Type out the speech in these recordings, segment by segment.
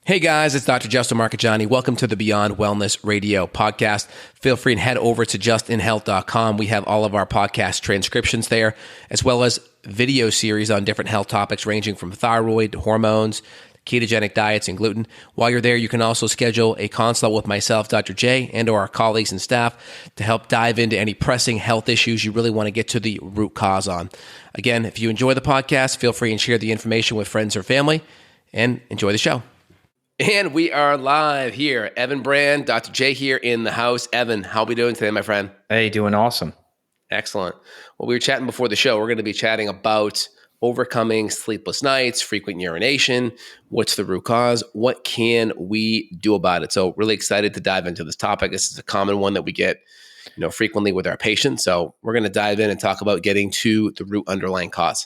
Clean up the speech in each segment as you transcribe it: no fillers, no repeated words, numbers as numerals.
Hey guys, it's Dr. Justin Marcagiani. Welcome to the Beyond Wellness Radio podcast. Feel free and head over to justinhealth.com. We have all of our podcast transcriptions there, as well as video series on different health topics ranging from thyroid to hormones, ketogenic diets, and gluten. While you're there, you can also schedule a consult with myself, Dr. J, and or our colleagues and staff to help dive into any pressing health issues you really want to get to the root cause on. Again, if you enjoy the podcast, feel free and share the information with friends or family, and enjoy the show. And we are live here. Evan Brand, Dr. J here in the house. Evan, how are we doing today, my friend? Hey, doing awesome. Excellent. Well, we were chatting before the show. We're going to be chatting about overcoming sleepless nights, frequent urination. What's the root cause? What can we do about it? So really excited to dive into this topic. This is a common one that we get, frequently with our patients. So we're going to dive in and talk about getting to the root underlying cause.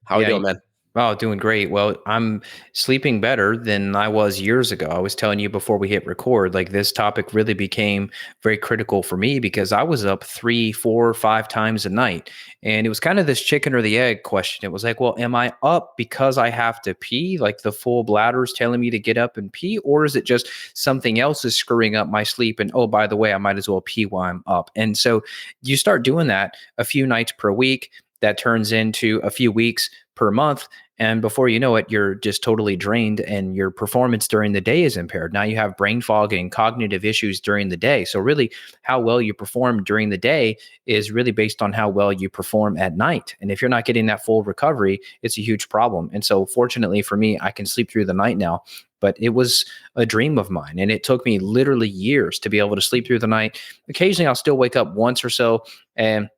How are you doing, man? Oh, doing great. Well, I'm sleeping better than I was years ago. I was telling you before we hit record, like this topic really became very critical for me because I was up 3, 4, 5 times a night. And it was kind of this chicken or the egg question. It was like, well, am I up because I have to pee? Like the full bladder is telling me to get up and pee? Or is it just something else is screwing up my sleep? And oh, by the way, I might as well pee while I'm up. And so you start doing that a few nights per week. That turns into a few weeks per month. And before you know it, you're just totally drained and your performance during the day is impaired. Now you have brain fog and cognitive issues during the day. So really how well you perform during the day is really based on how well you perform at night. And if you're not getting that full recovery, it's a huge problem. And so fortunately for me, I can sleep through the night now. But it was a dream of mine. And it took me literally years to be able to sleep through the night. Occasionally I'll still wake up once or so, and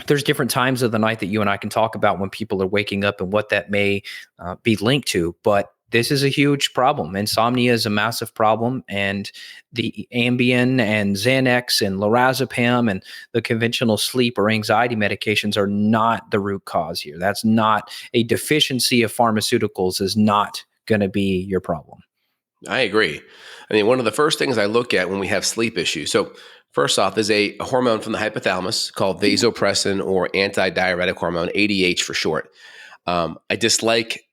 there's different times of the night that you and I can talk about when people are waking up and what that may be linked to. But this is a huge problem. Insomnia is a massive problem. And the Ambien and Xanax and lorazepam and the conventional sleep or anxiety medications are not the root cause here. That's not a deficiency of pharmaceuticals is not going to be your problem. I agree. I mean, one of the first things I look at when we have sleep issues. So first off, there's a hormone from the hypothalamus called vasopressin or antidiuretic hormone, ADH for short. I dislike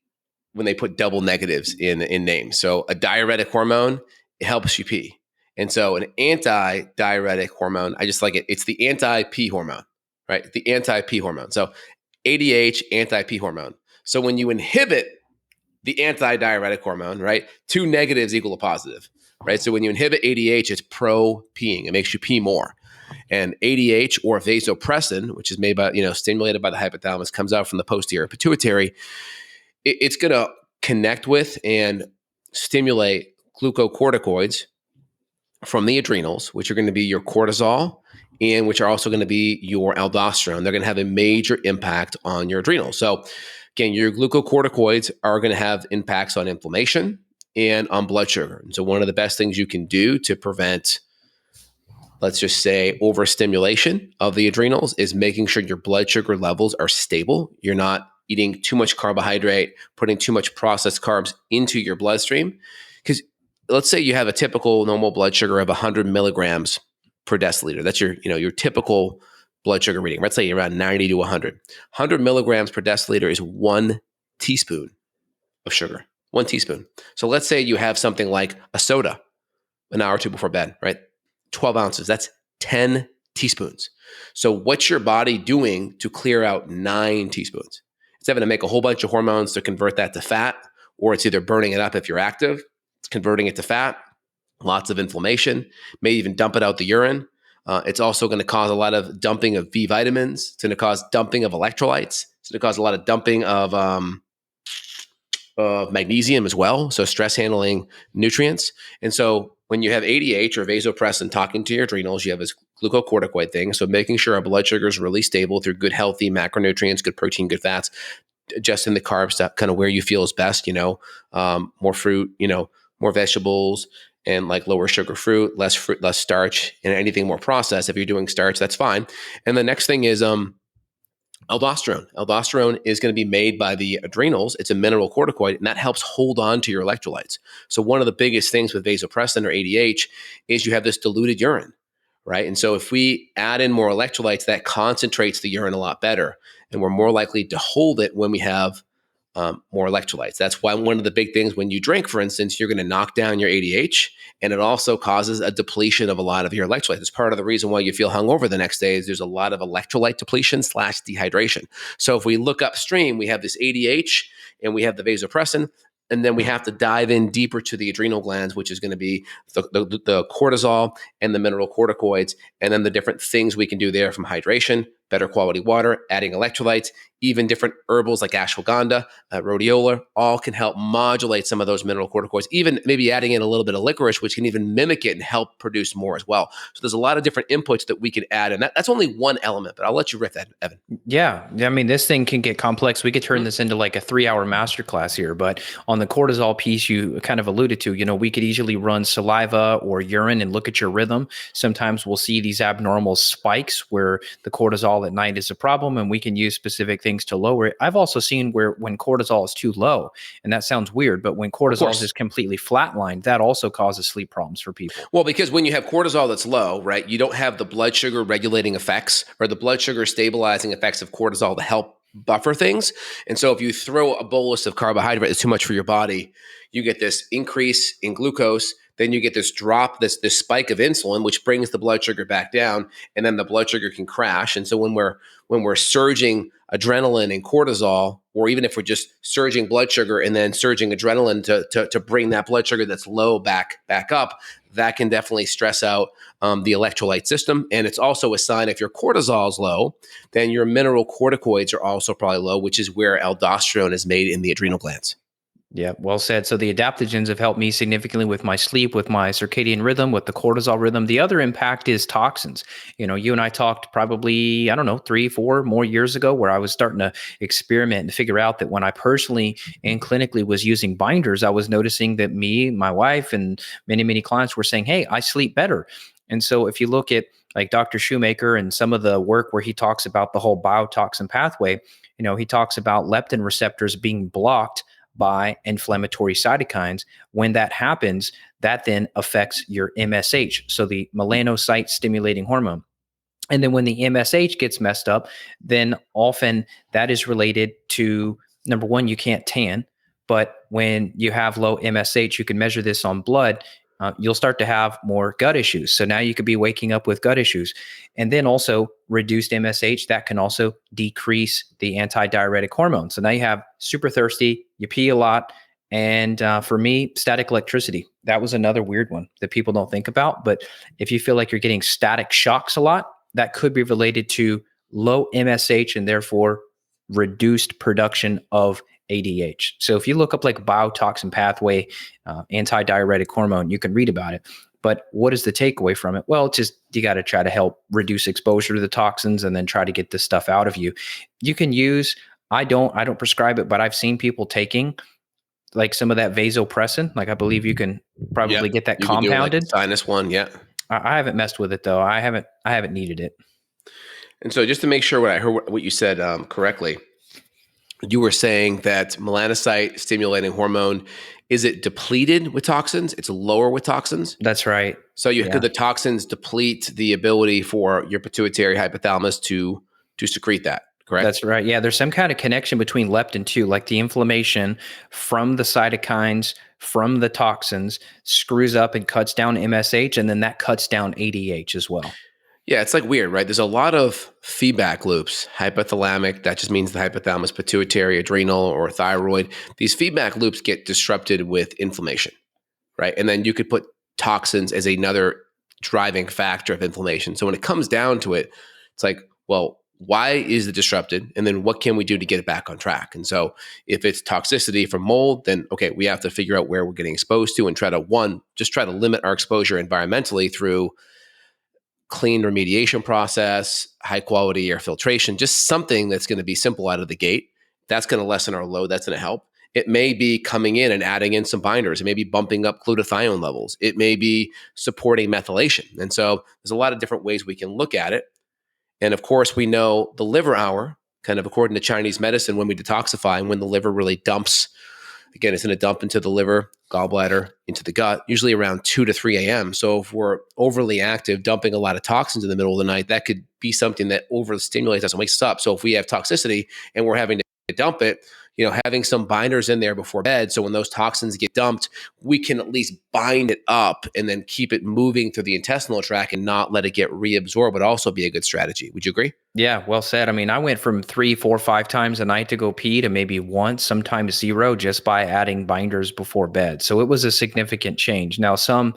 when they put double negatives in names. So a diuretic hormone, it helps you pee. And so an antidiuretic hormone, I just like it. It's the anti-pee hormone, right? The anti-pee hormone. So ADH, anti-pee hormone. So when you inhibit the antidiuretic hormone, right? 2 negatives equal a positive, right? So when you inhibit ADH, it's pro-peeing. It makes you pee more. And ADH or vasopressin, which is made by, stimulated by the hypothalamus, comes out from the posterior pituitary. It's going to connect with and stimulate glucocorticoids from the adrenals, which are going to be your cortisol and which are also going to be your aldosterone. They're going to have a major impact on your adrenals. So again, your glucocorticoids are going to have impacts on inflammation and on blood sugar. And so one of the best things you can do to prevent, let's just say, overstimulation of the adrenals is making sure your blood sugar levels are stable. You're not eating too much carbohydrate, putting too much processed carbs into your bloodstream. Because let's say you have a typical normal blood sugar of 100 milligrams per deciliter. That's your typical blood sugar reading. Let's say around 90 to 100. 100 milligrams per deciliter is 1 teaspoon of sugar. 1 teaspoon. So let's say you have something like a soda an hour or two before bed, right? 12 ounces. That's 10 teaspoons. So what's your body doing to clear out 9 teaspoons? It's having to make a whole bunch of hormones to convert that to fat, or it's either burning it up if you're active, it's converting it to fat, lots of inflammation, may even dump it out the urine. It's also going to cause a lot of dumping of B vitamins. It's going to cause dumping of electrolytes. It's going to cause a lot of dumping of magnesium as well. So stress handling nutrients. And so when you have ADH or vasopressin talking to your adrenals, you have this glucocorticoid thing. So making sure our blood sugar is really stable through good, healthy macronutrients, good protein, good fats, adjusting the carbs to kind of where you feel is best, more fruit, more vegetables, and like lower sugar fruit, less starch, and anything more processed. If you're doing starch, that's fine. And the next thing is aldosterone. Aldosterone is going to be made by the adrenals. It's a mineral corticoid, and that helps hold on to your electrolytes. So one of the biggest things with vasopressin or ADH is you have this diluted urine, right? And so if we add in more electrolytes, that concentrates the urine a lot better, and we're more likely to hold it when we have more electrolytes. That's why one of the big things when you drink, for instance, you're going to knock down your ADH, and it also causes a depletion of a lot of your electrolytes. It's part of the reason why you feel hungover the next day is there's a lot of electrolyte depletion / dehydration. So if we look upstream, we have this ADH and we have the vasopressin, and then we have to dive in deeper to the adrenal glands, which is going to be the cortisol and the mineralocorticoids, and then the different things we can do there from hydration, better quality water, adding electrolytes, even different herbals like ashwagandha, rhodiola, all can help modulate some of those mineralocorticoids, even maybe adding in a little bit of licorice, which can even mimic it and help produce more as well. So there's a lot of different inputs that we can add, and that's only one element, but I'll let you riff that, Evan. Yeah. I mean, this thing can get complex. We could turn this into like a 3-hour masterclass here. But on the cortisol piece you kind of alluded to, we could easily run saliva or urine and look at your rhythm. Sometimes we'll see these abnormal spikes where the cortisol at night is a problem, and we can use specific things to lower it. I've also seen where when cortisol is too low, and that sounds weird, but when cortisol is just completely flatlined, that also causes sleep problems for people. Well, because when you have cortisol that's low, right, you don't have the blood sugar regulating effects or the blood sugar stabilizing effects of cortisol to help buffer things. And so if you throw a bolus of carbohydrate that's too much for your body, you get this increase in glucose. Then you get this drop, this spike of insulin, which brings the blood sugar back down, and then the blood sugar can crash. And so when we're surging adrenaline and cortisol, or even if we're just surging blood sugar and then surging adrenaline to bring that blood sugar that's low back up, that can definitely stress out the electrolyte system. And it's also a sign if your cortisol is low, then your mineralocorticoids are also probably low, which is where aldosterone is made in the adrenal glands. Yeah, well said. So the adaptogens have helped me significantly with my sleep, with my circadian rhythm, with the cortisol rhythm. The other impact is toxins. You and I talked probably, I don't know, 3, 4 more years ago, where I was starting to experiment and figure out that when I personally and clinically was using binders, I was noticing that me, my wife, and many, many clients were saying, hey, I sleep better. And so if you look at like Dr. Shoemaker and some of the work where he talks about the whole biotoxin pathway, he talks about leptin receptors being blocked by inflammatory cytokines. When that happens, that then affects your MSH, so the melanocyte stimulating hormone. And then when the MSH gets messed up, then often that is related to, number one, you can't tan. But when you have low MSH, you can measure this on blood. You'll start to have more gut issues. So now you could be waking up with gut issues. And then also reduced MSH, that can also decrease the antidiuretic hormone. So now you have super thirsty, you pee a lot. And for me, static electricity, that was another weird one that people don't think about. But if you feel like you're getting static shocks a lot, that could be related to low MSH and therefore reduced production of ADH. So if you look up like biotoxin pathway, antidiuretic hormone, you can read about it. But what is the takeaway from it? Well, it's just you got to try to help reduce exposure to the toxins and then try to get this stuff out of you. You can use, I don't prescribe it, but I've seen people taking like some of that vasopressin. Like I believe you can probably get that you compounded. Can do like sinus one, yeah. I haven't messed with it though. I haven't needed it. And so just to make sure I heard what you said correctly, you were saying that melanocyte stimulating hormone, is it depleted with toxins? It's lower with toxins? That's right. So the toxins deplete the ability for your pituitary hypothalamus to secrete that, correct? That's right. Yeah, there's some kind of connection between leptin too, like the inflammation from the cytokines, from the toxins screws up and cuts down MSH, and then that cuts down ADH as well. Yeah, it's like weird, right? There's a lot of feedback loops. Hypothalamic, that just means the hypothalamus, pituitary, adrenal, or thyroid. These feedback loops get disrupted with inflammation, right? And then you could put toxins as another driving factor of inflammation. So when it comes down to it, it's like, well, why is it disrupted? And then what can we do to get it back on track? And so if it's toxicity from mold, then okay, we have to figure out where we're getting exposed to and try to limit our exposure environmentally through clean remediation process, high quality air filtration, just something that's going to be simple out of the gate. That's going to lessen our load. That's going to help. It may be coming in and adding in some binders. It may be bumping up glutathione levels. It may be supporting methylation. And so there's a lot of different ways we can look at it. And of course, we know the liver hour, kind of according to Chinese medicine, when we detoxify and when the liver really dumps. Again, it's going to dump into the liver, gallbladder, into the gut, usually around 2 to 3 a.m. So if we're overly active, dumping a lot of toxins in the middle of the night, that could be something that overstimulates us and wakes us up. So if we have toxicity and we're having to dump it, having some binders in there before bed. So when those toxins get dumped, we can at least bind it up and then keep it moving through the intestinal tract and not let it get reabsorbed would also be a good strategy. Would you agree? Yeah, well said. I mean, I went from 3, 4, 5 times a night to go pee to maybe once, sometimes zero, just by adding binders before bed. So it was a significant change. Now, some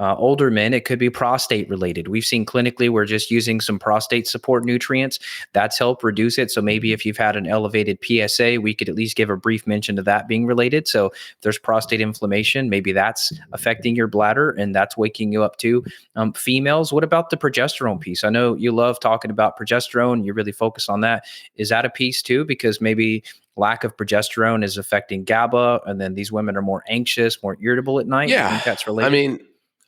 older men, it could be prostate related. We've seen clinically we're just using some prostate support nutrients. That's helped reduce it. So maybe if you've had an elevated PSA, we could at least give a brief mention to that being related. So if there's prostate inflammation, maybe that's affecting your bladder and that's waking you up too. Females, what about the progesterone piece? I know you love talking about progesterone. You really focus on that. Is that a piece too? Because maybe lack of progesterone is affecting GABA, and then these women are more anxious, more irritable at night. You Yeah. think that's I related? mean,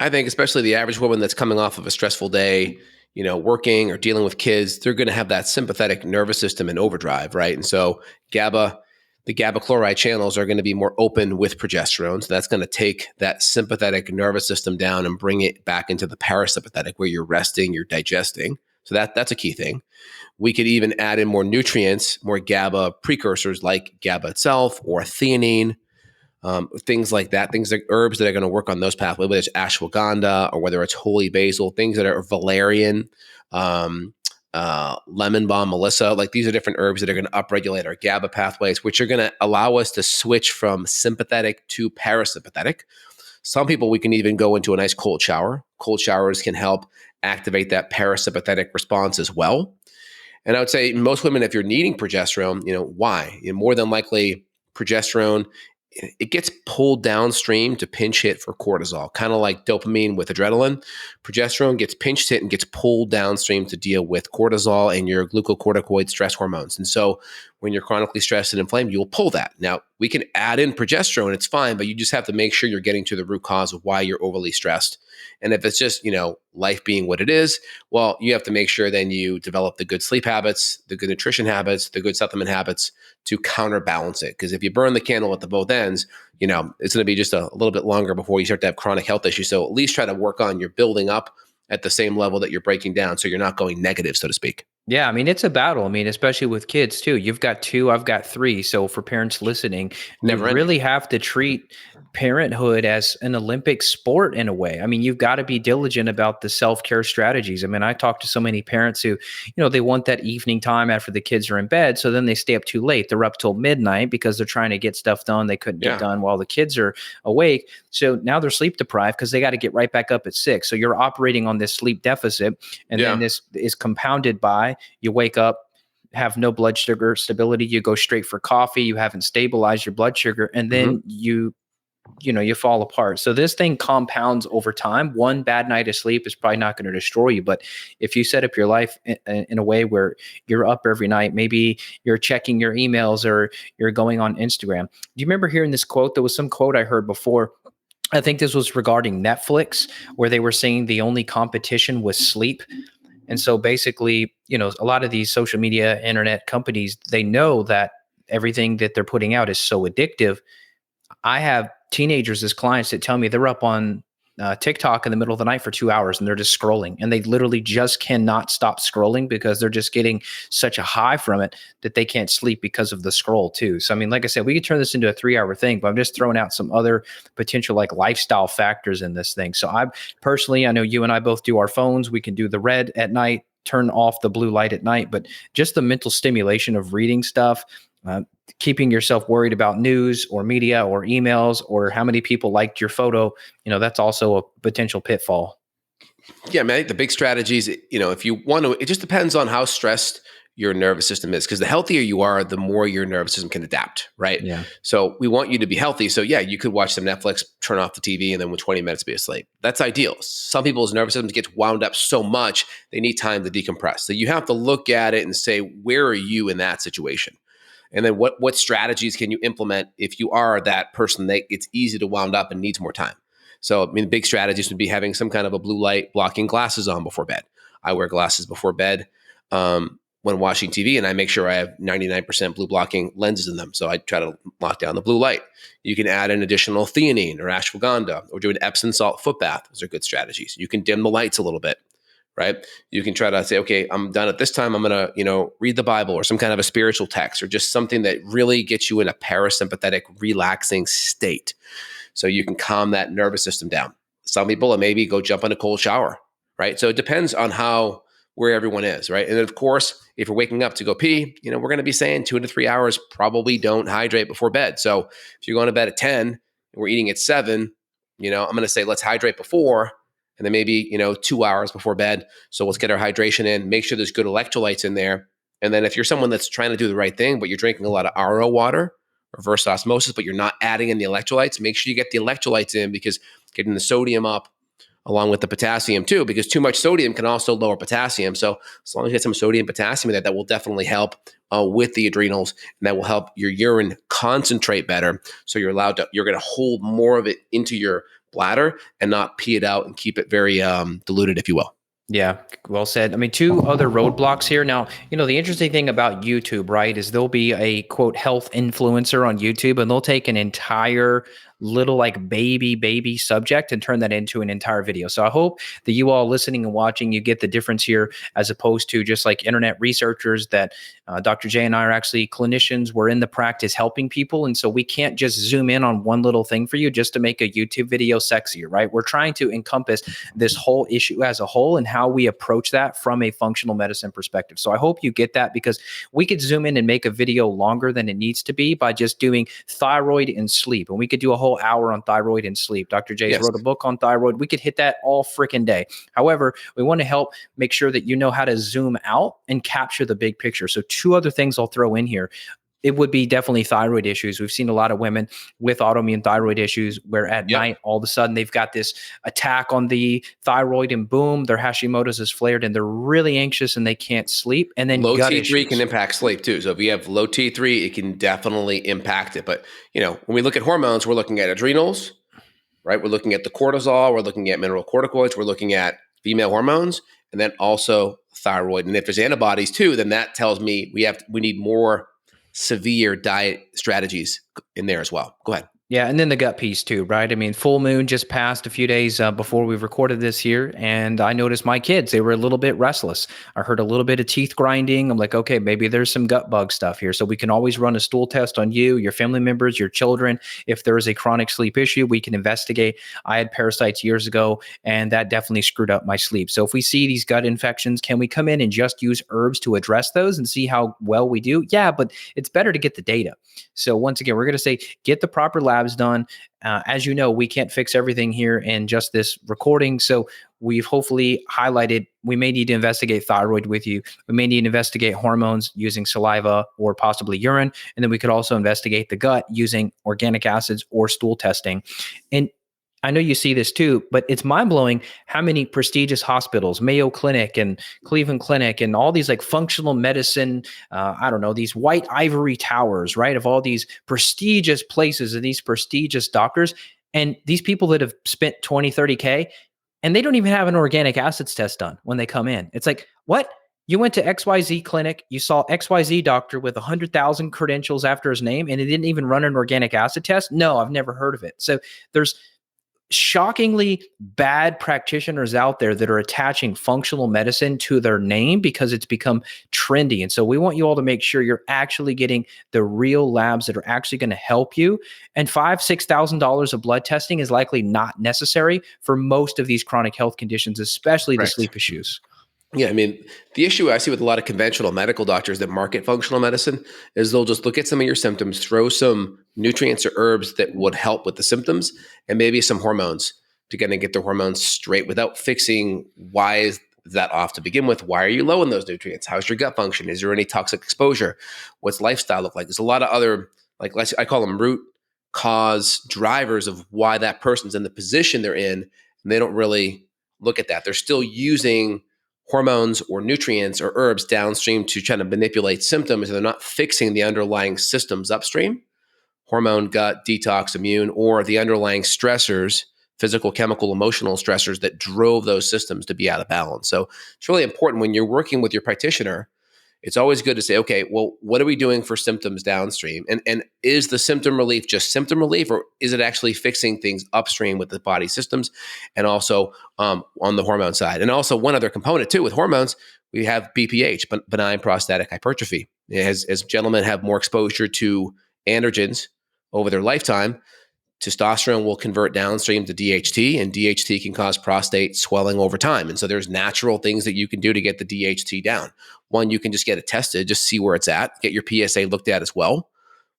I think especially the average woman that's coming off of a stressful day, working or dealing with kids, they're going to have that sympathetic nervous system in overdrive, right? And so GABA, the GABA chloride channels are going to be more open with progesterone. So that's going to take that sympathetic nervous system down and bring it back into the parasympathetic where you're resting, you're digesting. So that's a key thing. We could even add in more nutrients, more GABA precursors like GABA itself or theanine, things like that, things like herbs that are going to work on those pathways, whether it's ashwagandha or whether it's holy basil, things that are valerian, lemon balm, melissa. Like these are different herbs that are going to upregulate our GABA pathways, which are going to allow us to switch from sympathetic to parasympathetic. Some people, we can even go into a nice cold shower. Cold showers can help activate that parasympathetic response as well. And I would say most women, if you're needing progesterone, why? More than likely, progesterone, it gets pulled downstream to pinch hit for cortisol, kind of like dopamine with adrenaline. Progesterone gets pinch hit and gets pulled downstream to deal with cortisol and your glucocorticoid stress hormones. And so when you're chronically stressed and inflamed, you'll pull that. Now, we can add in progesterone, it's fine, but you just have to make sure you're getting to the root cause of why you're overly stressed. And if it's just, life being what it is, well, you have to make sure then you develop the good sleep habits, the good nutrition habits, the good supplement habits to counterbalance it. Because if you burn the candle at the both ends, it's going to be just a little bit longer before you start to have chronic health issues. So at least try to work on your building up at the same level that you're breaking down so you're not going negative, so to speak. Yeah, I mean, it's a battle. I mean, especially with kids too. You've got two, I've got three. So for parents listening, you Never ending. really have to treat parenthood as an Olympic sport in a way. I mean, you've got to be diligent about the self-care strategies. I mean, I talk to so many parents who, they want that evening time after the kids are in bed. So then they stay up too late. They're up till midnight because they're trying to get stuff done they couldn't get done while the kids are awake. So now they're sleep deprived because they got to get right back up at 6. So you're operating on this sleep deficit. And then this is compounded by you wake up, have no blood sugar stability, you go straight for coffee, you haven't stabilized your blood sugar, and then you fall apart. So this thing compounds over time. One bad night of sleep is probably not going to destroy you, but if you set up your life in a way where you're up every night, maybe you're checking your emails or you're going on Instagram. Do you remember hearing this quote? There was some quote I heard before. I think this was regarding Netflix, where they were saying the only competition was sleep. And so basically, a lot of these social media, internet companies, they know that everything that they're putting out is so addictive. I have teenagers as clients that tell me they're up on TikTok in the middle of the night for 2 hours and they're just scrolling, and they literally just cannot stop scrolling because they're just getting such a high from it that they can't sleep because of the scroll too. So, I mean, like I said, we could turn this into a 3-hour thing, but I'm just throwing out some other potential like lifestyle factors in this thing. So I know you and I both do our phones. We can do the red at night, turn off the blue light at night, but just the mental stimulation of reading stuff, keeping yourself worried about news or media or emails or how many people liked your photo, that's also a potential pitfall. Yeah, man, I think the big strategies, if you want to, it just depends on how stressed your nervous system is, because the healthier you are, the more your nervous system can adapt, right? Yeah. So we want you to be healthy. So yeah, you could watch some Netflix, turn off the TV, and then with 20 minutes be asleep. That's ideal. Some people's nervous systems get wound up so much, they need time to decompress. So you have to look at it and say, where are you in that situation? And then what strategies can you implement if you are that person that it's easy to wound up and needs more time? So, I mean, big strategies would be having some kind of a blue light blocking glasses on before bed. I wear glasses before bed when watching TV, and I make sure I have 99% blue blocking lenses in them. So I try to lock down the blue light. You can add an additional theanine or ashwagandha or do an Epsom salt foot bath. Those are good strategies. You can dim the lights a little bit. right? You can try to say, okay, I'm done at this time. I'm going to, read the Bible or some kind of a spiritual text or just something that really gets you in a parasympathetic, relaxing state so you can calm that nervous system down. Some people maybe go jump in a cold shower, right? So it depends on where everyone is, right? And then of course, if you're waking up to go pee, we're going to be saying 2 to 3 hours, probably don't hydrate before bed. So if you're going to bed at 10 and we're eating at 7, I'm going to say, let's hydrate before, and then maybe, 2 hours before bed. So let's get our hydration in, make sure there's good electrolytes in there. And then if you're someone that's trying to do the right thing, but you're drinking a lot of RO water, reverse osmosis, but you're not adding in the electrolytes, make sure you get the electrolytes in, because getting the sodium up along with the potassium too, because too much sodium can also lower potassium. So as long as you get some sodium, potassium in that will definitely help with the adrenals, and that will help your urine concentrate better. So you're going to hold more of it into your bladder and not pee it out and keep it very diluted, if you will. Yeah, well said. I mean, two other roadblocks here. Now, the interesting thing about YouTube, right, is there'll be a quote health influencer on YouTube, and they'll take an entire little like baby subject and turn that into an entire video. So I hope that you all listening and watching, you get the difference here, as opposed to just like internet researchers that Dr. J and I are actually clinicians. We're in the practice helping people. And so we can't just zoom in on one little thing for you just to make a YouTube video sexier, right? We're trying to encompass this whole issue as a whole and how we approach that from a functional medicine perspective. So I hope you get that, because we could zoom in and make a video longer than it needs to be by just doing thyroid and sleep. And we could do a whole hour on thyroid and sleep. Dr. J's wrote a book on thyroid. We could hit that all freaking day. However, we want to help make sure that you know how to zoom out and capture the big picture. So two other things I'll throw in here. It would be definitely thyroid issues. We've seen a lot of women with autoimmune thyroid issues where at night, all of a sudden they've got this attack on the thyroid and boom, their Hashimoto's is flared and they're really anxious and they can't sleep. And then low gut T3 issues can impact sleep too. So if you have low T3, it can definitely impact it. But, when we look at hormones, we're looking at adrenals, right? We're looking at the cortisol, we're looking at mineral corticoids, we're looking at female hormones, and then also thyroid. And if there's antibodies too, then that tells me we need more severe diet strategies in there as well. Go ahead. Yeah, and then the gut piece too, right? I mean, full moon just passed a few days before we recorded this here, and I noticed my kids, they were a little bit restless. I heard a little bit of teeth grinding. I'm like, okay, maybe there's some gut bug stuff here. So we can always run a stool test on you, your family members, your children. If there is a chronic sleep issue, we can investigate. I had parasites years ago, and that definitely screwed up my sleep. So if we see these gut infections, can we come in and just use herbs to address those and see how well we do? Yeah, but it's better to get the data. So once again, we're going to say, get the proper labs done. As you know, we can't fix everything here in just this recording. So we've hopefully highlighted, we may need to investigate thyroid with you. We may need to investigate hormones using saliva or possibly urine. And then we could also investigate the gut using organic acids or stool testing. And I know you see this too, but it's mind-blowing how many prestigious hospitals, Mayo Clinic and Cleveland Clinic and all these like functional medicine, these white ivory towers, right, of all these prestigious places and these prestigious doctors. And these people that have spent 20, 30K, and they don't even have an organic acids test done when they come in. It's like, what? You went to XYZ clinic, you saw XYZ doctor with 100,000 credentials after his name, and it didn't even run an organic acid test? No, I've never heard of it. So there's shockingly bad practitioners out there that are attaching functional medicine to their name because it's become trendy. And so we want you all to make sure you're actually getting the real labs that are actually going to help you. And $5,000-$6,000 of blood testing is likely not necessary for most of these chronic health conditions, especially the sleep issues. Yeah, I mean, the issue I see with a lot of conventional medical doctors that market functional medicine is they'll just look at some of your symptoms, throw some nutrients or herbs that would help with the symptoms, and maybe some hormones to kind of get the hormones straight without fixing why is that off to begin with. Why are you low in those nutrients? How's your gut function? Is there any toxic exposure? What's lifestyle look like? There's a lot of other, like I call them root cause drivers of why that person's in the position they're in, and they don't really look at that. They're still using hormones or nutrients or herbs downstream to try to manipulate symptoms, and they're not fixing the underlying systems upstream: hormone, gut, detox, immune, or the underlying stressors, physical, chemical, emotional stressors that drove those systems to be out of balance. So it's really important when you're working with your practitioner it's always good to say, okay, well, what are we doing for symptoms downstream? And is the symptom relief just symptom relief, or is it actually fixing things upstream with the body systems, and also on the hormone side? And also one other component too with hormones, we have BPH, benign prostatic hypertrophy. As gentlemen have more exposure to androgens over their lifetime, testosterone will convert downstream to DHT, and DHT can cause prostate swelling over time. And so there's natural things that you can do to get the DHT down. One, you can just get it tested, just see where it's at, get your PSA looked at as well.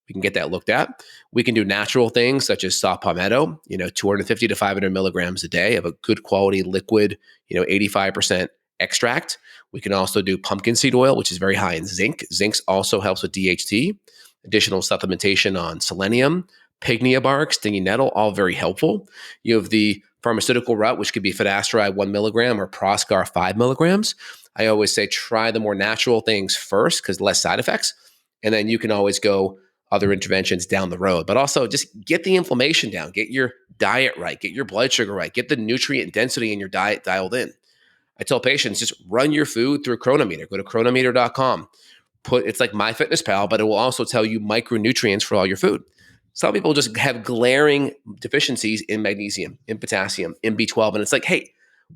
We can get that looked at. We can do natural things such as saw palmetto, 250 to 500 milligrams a day of a good quality liquid, 85% extract. We can also do pumpkin seed oil, which is very high in zinc. Zinc also helps with DHT. Additional supplementation on selenium, pygnia bark, stinging nettle, all very helpful. You have the pharmaceutical route, which could be finasteride 1 milligram or Proscar 5 milligrams. I always say try the more natural things first because less side effects. And then you can always go other interventions down the road. But also just get the inflammation down, get your diet right, get your blood sugar right, get the nutrient density in your diet dialed in. I tell patients, just run your food through a chronometer. Go to chronometer.com. It's like MyFitnessPal, but it will also tell you micronutrients for all your food. Some people just have glaring deficiencies in magnesium, in potassium, in B12. And it's like, hey,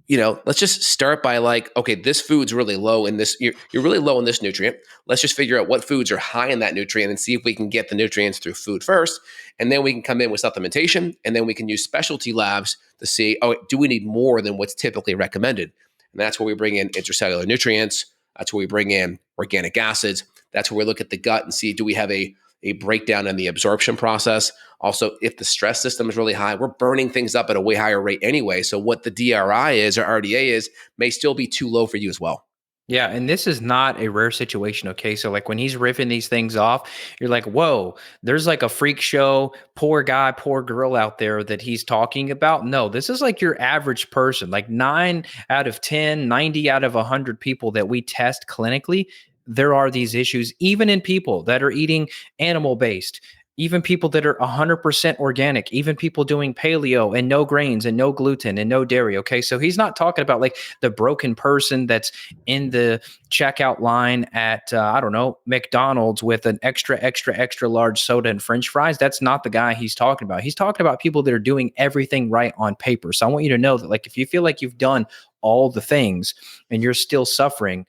let's just start by okay, this food's really low in this. You're really low in this nutrient. Let's just figure out what foods are high in that nutrient and see if we can get the nutrients through food first. And then we can come in with supplementation. And then we can use specialty labs to see, do we need more than what's typically recommended? And that's where we bring in intracellular nutrients. That's where we bring in organic acids. That's where we look at the gut and see, do we have a breakdown in the absorption process? Also, if the stress system is really high, we're burning things up at a way higher rate anyway. So what the DRI is or RDA is may still be too low for you as well. Yeah, and this is not a rare situation, okay? So when he's riffing these things off, you're like, "Whoa, there's a freak show, poor guy, poor girl out there that he's talking about." No, this is your average person. 9 out of 10, 90 out of 100 people that we test clinically, there are these issues even in people that are eating animal-based. Even people that are 100% organic, even people doing paleo and no grains and no gluten and no dairy. Okay. So he's not talking about the broken person that's in the checkout line at, I don't know, McDonald's with an extra, extra, extra large soda and French fries. That's not the guy he's talking about. He's talking about people that are doing everything right on paper. So I want you to know that if you feel like you've done all the things and you're still suffering,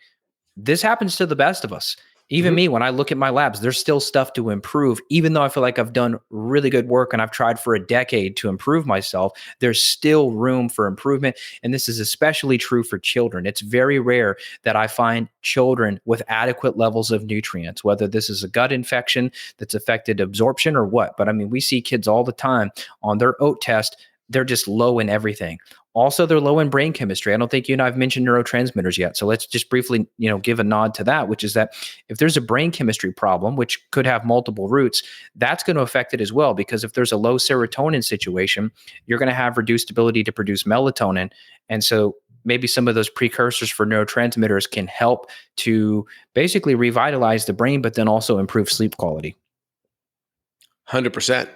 this happens to the best of us. Even me, when I look at my labs, there's still stuff to improve. Even though I feel like I've done really good work and I've tried for a decade to improve myself, there's still room for improvement. And this is especially true for children. It's very rare that I find children with adequate levels of nutrients, whether this is a gut infection that's affected absorption or what. But I mean, we see kids all the time on their oat test, they're just low in everything. Also, they're low in brain chemistry. I don't think you and I have mentioned neurotransmitters yet. So let's just briefly, give a nod to that, which is that if there's a brain chemistry problem, which could have multiple roots, that's going to affect it as well. Because if there's a low serotonin situation, you're going to have reduced ability to produce melatonin. And so maybe some of those precursors for neurotransmitters can help to basically revitalize the brain, but then also improve sleep quality. 100%.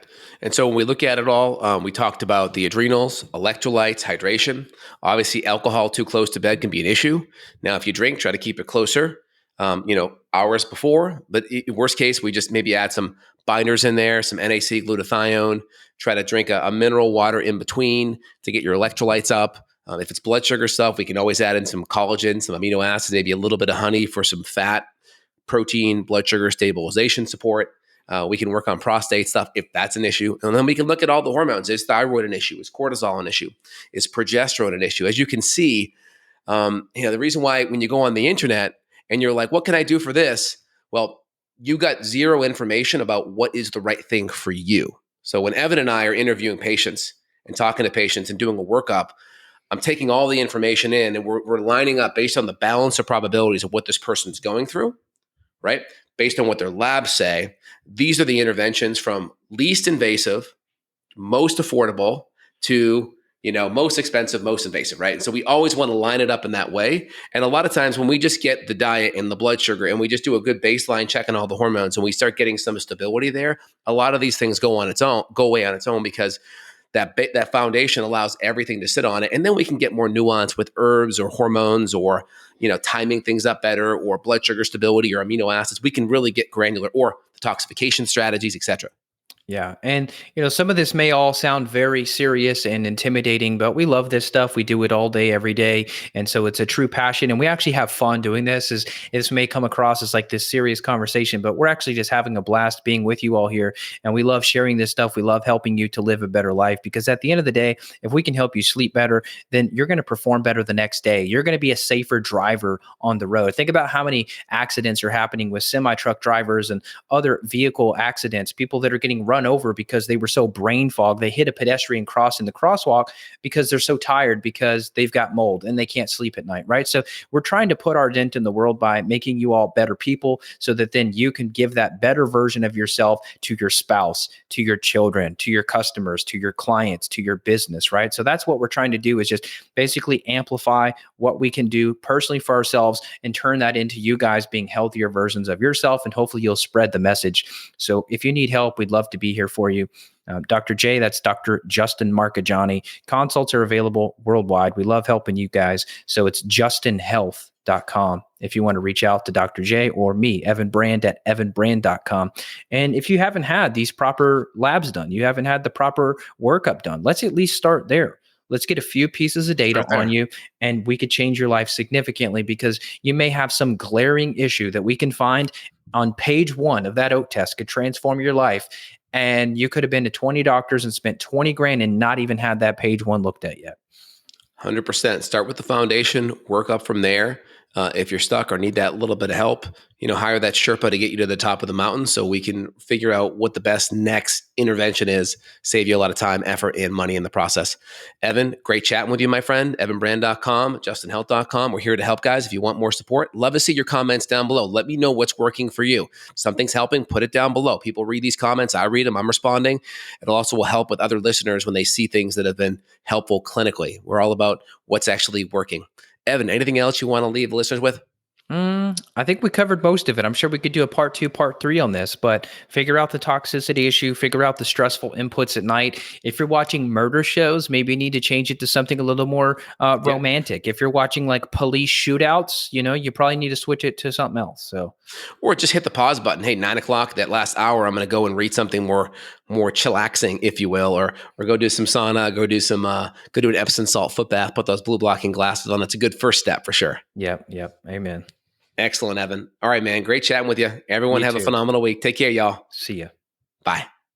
And so when we look at it all, we talked about the adrenals, electrolytes, hydration. Obviously, alcohol too close to bed can be an issue. Now, if you drink, try to keep it closer, hours before. But worst case, we just maybe add some binders in there, some NAC, glutathione. Try to drink a mineral water in between to get your electrolytes up. If it's blood sugar stuff, we can always add in some collagen, some amino acids, maybe a little bit of honey for some fat, protein, blood sugar stabilization support. We can work on prostate stuff if that's an issue. And then we can look at all the hormones. Is thyroid an issue? Is cortisol an issue? Is progesterone an issue? As you can see, the reason why when you go on the internet and you're like, what can I do for this? Well, you got zero information about what is the right thing for you. So when Evan and I are interviewing patients and talking to patients and doing a workup, I'm taking all the information in and we're lining up based on the balance of probabilities of what this person's going through, right? Based on what their labs say. These are the interventions from least invasive, most affordable to, most expensive, most invasive, right? And so we always want to line it up in that way. And a lot of times when we just get the diet and the blood sugar and we just do a good baseline check on all the hormones and we start getting some stability there, a lot of these things go away on its own because that foundation allows everything to sit on it. And then we can get more nuance with herbs or hormones or, timing things up better, or blood sugar stability or amino acids. We can really get granular, or detoxification strategies, etc. Yeah. And, some of this may all sound very serious and intimidating, but we love this stuff. We do it all day, every day. And so it's a true passion. And we actually have fun doing this. This may come across as like this serious conversation, but we're actually just having a blast being with you all here. And we love sharing this stuff. We love helping you to live a better life, because at the end of the day, if we can help you sleep better, then you're going to perform better the next day. You're going to be a safer driver on the road. Think about how many accidents are happening with semi-truck drivers and other vehicle accidents, people that are getting run over because they were so brain fogged. They hit a pedestrian crossing the crosswalk because they're so tired because they've got mold and they can't sleep at night, right? So we're trying to put our dent in the world by making you all better people, so that then you can give that better version of yourself to your spouse, to your children, to your customers, to your clients, to your business, right? So that's what we're trying to do, is just basically amplify what we can do personally for ourselves and turn that into you guys being healthier versions of yourself. And hopefully you'll spread the message. So if you need help, we'd love to be here for you. Dr. J, that's Dr. Justin Marcagiani. Consults are available worldwide. We love helping you guys. So it's justinhealth.com if you want to reach out to Dr. J, or me, Evan Brand, at evanbrand.com. And if you haven't had these proper labs done, you haven't had the proper workup done, let's at least start there. Let's get a few pieces of data on you, and we could change your life significantly, because you may have some glaring issue that we can find on page 1 of that oat test could transform your life. And you could have been to 20 doctors and spent 20 grand and not even had that page 1 looked at yet. 100%. Start with the foundation, work up from there. If you're stuck or need that little bit of help, hire that Sherpa to get you to the top of the mountain, so we can figure out what the best next intervention is, save you a lot of time, effort, and money in the process. Evan, great chatting with you, my friend. evanbrand.com, justinhealth.com. We're here to help, guys. If you want more support, love to see your comments down below. Let me know what's working for you. Something's helping, put it down below. People read these comments. I read them. I'm responding. It also will help with other listeners when they see things that have been helpful clinically. We're all about what's actually working. Evan, anything else you want to leave the listeners with? I think we covered most of it. I'm sure we could do a part 2, part 3 on this, but figure out the toxicity issue, figure out the stressful inputs at night. If you're watching murder shows, maybe you need to change it to something a little more romantic. If you're watching like police shootouts, you probably need to switch it to something else. So, or just hit the pause button. Hey, 9:00, that last hour, I'm going to go and read something more chillaxing, if you will, or go do some sauna, go do an Epsom salt foot bath, put those blue blocking glasses on. That's a good first step for sure. Yep. Amen. Excellent, Evan. All right, man. Great chatting with you. Everyone have a phenomenal week. Take care, y'all. See ya. Bye.